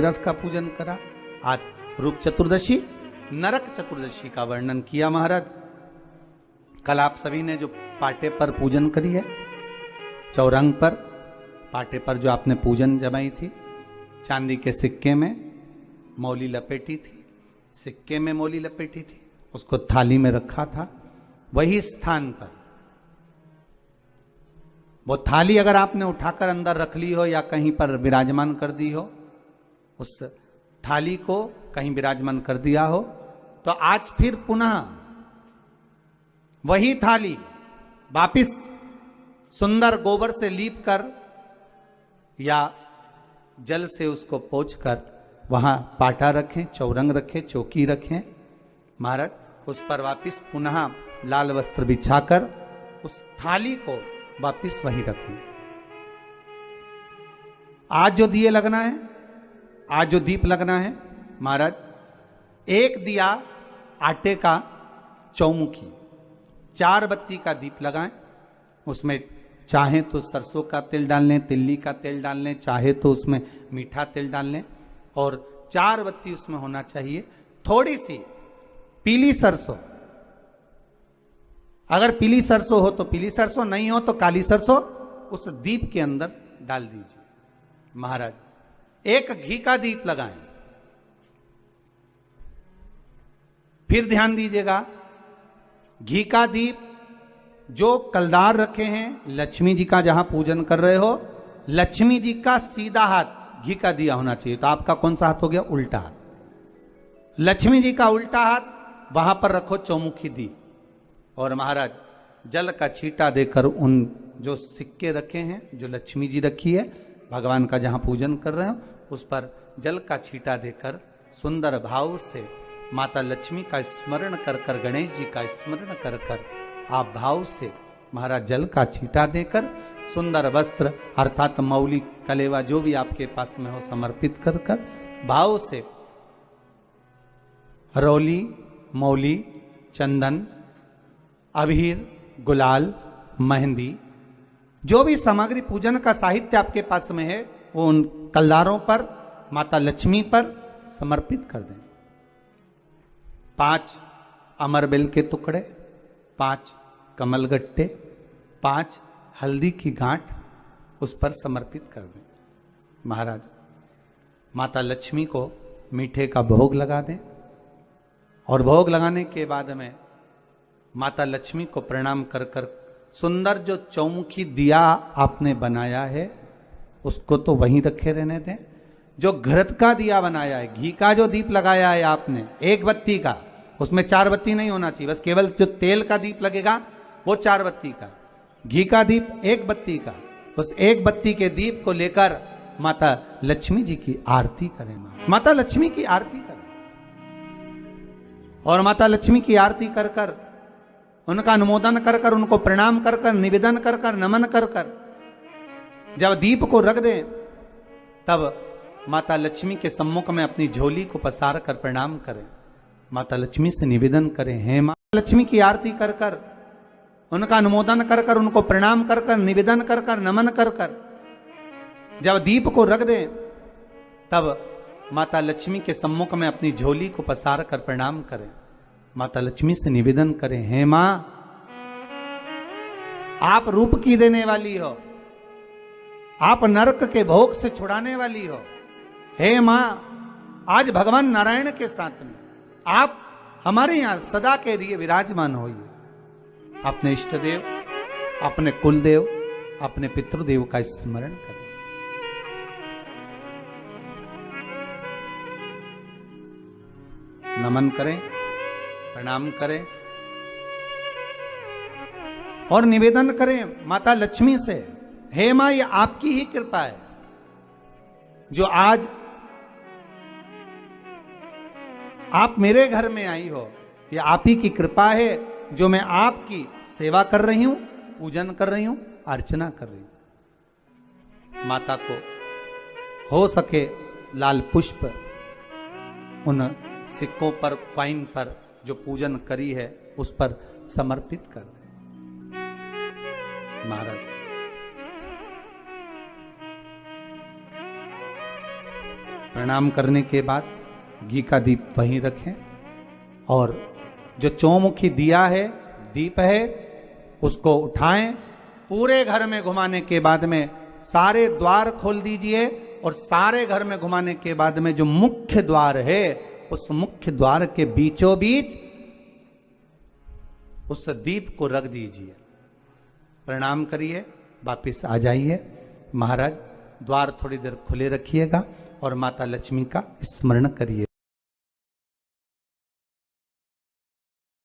रस का पूजन करा। आज रूप चतुर्दशी, नरक चतुर्दशी का वर्णन किया महाराज। कल आप सभी ने जो पाटे पर पूजन करी है, चौरंग पर पाटे पर जो आपने पूजन जमाई थी, चांदी के सिक्के में मौली लपेटी थी, सिक्के में मौली लपेटी थी, उसको थाली में रखा था। वही स्थान पर वो थाली अगर आपने उठाकर अंदर रख ली हो या कहीं पर विराजमान कर दी हो, उस थाली को कहीं विराजमान कर दिया हो, तो आज फिर पुनः वही थाली वापिस सुंदर गोबर से लीप कर या जल से उसको पोंछकर वहां पाटा रखें, चौरंग रखें, चौकी रखें महाराज। उस पर वापिस पुनः लाल वस्त्र बिछाकर उस थाली को वापिस वही रखें। आज जो दिए लगना है, आज जो दीप लगना है महाराज, एक दिया आटे का चौमुखी, 4 बत्ती का दीप लगाएं। उसमें चाहे तो सरसों का तेल डाल लें, तिल्ली का तेल डाल लें, चाहे तो उसमें मीठा तेल डाल लें, और 4 बत्ती उसमें होना चाहिए। थोड़ी सी पीली सरसों, अगर पीली सरसों हो तो पीली सरसों, नहीं हो तो काली सरसों उस दीप के अंदर डाल दीजिए महाराज। एक घी का दीप लगाएं। फिर ध्यान दीजिएगा, घी का दीप जो कलदार रखे हैं, लक्ष्मी जी का जहां पूजन कर रहे हो, लक्ष्मी जी का सीधा हाथ घी का दिया होना चाहिए। तो आपका कौन सा हाथ हो गया? उल्टा हाथ। लक्ष्मी जी का उल्टा हाथ, वहां पर रखो चौमुखी दीप, और महाराज जल का छींटा देकर उन जो सिक्के रखे हैं, जो लक्ष्मी जी रखी है, भगवान का जहां पूजन कर रहे हो, उस पर जल का छींटा देकर सुंदर भाव से माता लक्ष्मी का स्मरण कर कर, गणेश जी का स्मरण कर कर आप भाव से महाराज जल का छींटा देकर सुंदर वस्त्र अर्थात मौली, कलेवा जो भी आपके पास में हो समर्पित कर कर भाव से रौली, मौली, चंदन, अबीर, गुलाल, मेहंदी, जो भी सामग्री पूजन का साहित्य आपके पास में है, वो उन कलदारों पर, माता लक्ष्मी पर समर्पित कर दें। 5 अमरबेल के टुकड़े, 5 कमलगट्टे, 5 हल्दी की गांठ उस पर समर्पित कर दें महाराज। माता लक्ष्मी को मीठे का भोग लगा दें, और भोग लगाने के बाद में माता लक्ष्मी को प्रणाम कर कर सुंदर जो चौमुखी दिया आपने बनाया है उसको तो वहीं रखे रहने दें। जो घृत का दिया बनाया है, घी का जो दीप लगाया है आपने 1 बत्ती का, उसमें 4 बत्ती नहीं होना चाहिए, बस केवल जो तेल का दीप लगेगा वो 4 बत्ती का, घी का दीप 1 बत्ती का, उस 1 बत्ती के दीप को लेकर माता लक्ष्मी जी की आरती करें। माता लक्ष्मी की आरती करें, और माता लक्ष्मी की आरती कर कर उनका अनुमोदन कर कर, उनको प्रणाम कर कर, निवेदन कर कर, नमन कर कर जब दीप को रख दें, तब माता लक्ष्मी के सम्मुख में अपनी झोली को पसार कर प्रणाम करें। माता लक्ष्मी से निवेदन करें, हे माता लक्ष्मी की आरती कर कर, उनका अनुमोदन कर कर, उनको प्रणाम कर कर, निवेदन कर कर, नमन कर कर जब दीप को रख दें, तब माता लक्ष्मी के सम्मुख में अपनी झोली को पसार कर प्रणाम करें। माता लक्ष्मी से निवेदन करें, हे मां, आप रूप की देने वाली हो, आप नरक के भोग से छुड़ाने वाली हो। हे मां, आज भगवान नारायण के साथ में आप हमारे यहां सदा के लिए विराजमान होइए। अपने इष्ट देव, अपने कुल देव, अपने पितृदेव का स्मरण करें। नमन करें, प्रणाम करें, और निवेदन करें माता लक्ष्मी से, हे मां, ये आपकी ही कृपा है जो आज आप मेरे घर में आई हो। ये आप ही की कृपा है जो मैं आपकी सेवा कर रही हूं, पूजन कर रही हूं, अर्चना कर रही हूं। माता को हो सके लाल पुष्प उन सिक्कों पर, कॉइन पर जो पूजन करी है उस पर समर्पित कर दें महाराज। प्रणाम करने के बाद घी का दीप वहीं रखें और जो चौमुखी दिया है, दीप है, उसको उठाएं। पूरे घर में घुमाने के बाद में सारे द्वार खोल दीजिए और सारे घर में घुमाने के बाद में जो मुख्य द्वार है उस मुख्य द्वार के बीचों बीच उस दीप को रख दीजिए। प्रणाम करिए, वापिस आ जाइए। महाराज द्वार थोड़ी देर खुले रखिएगा और माता लक्ष्मी का स्मरण करिए।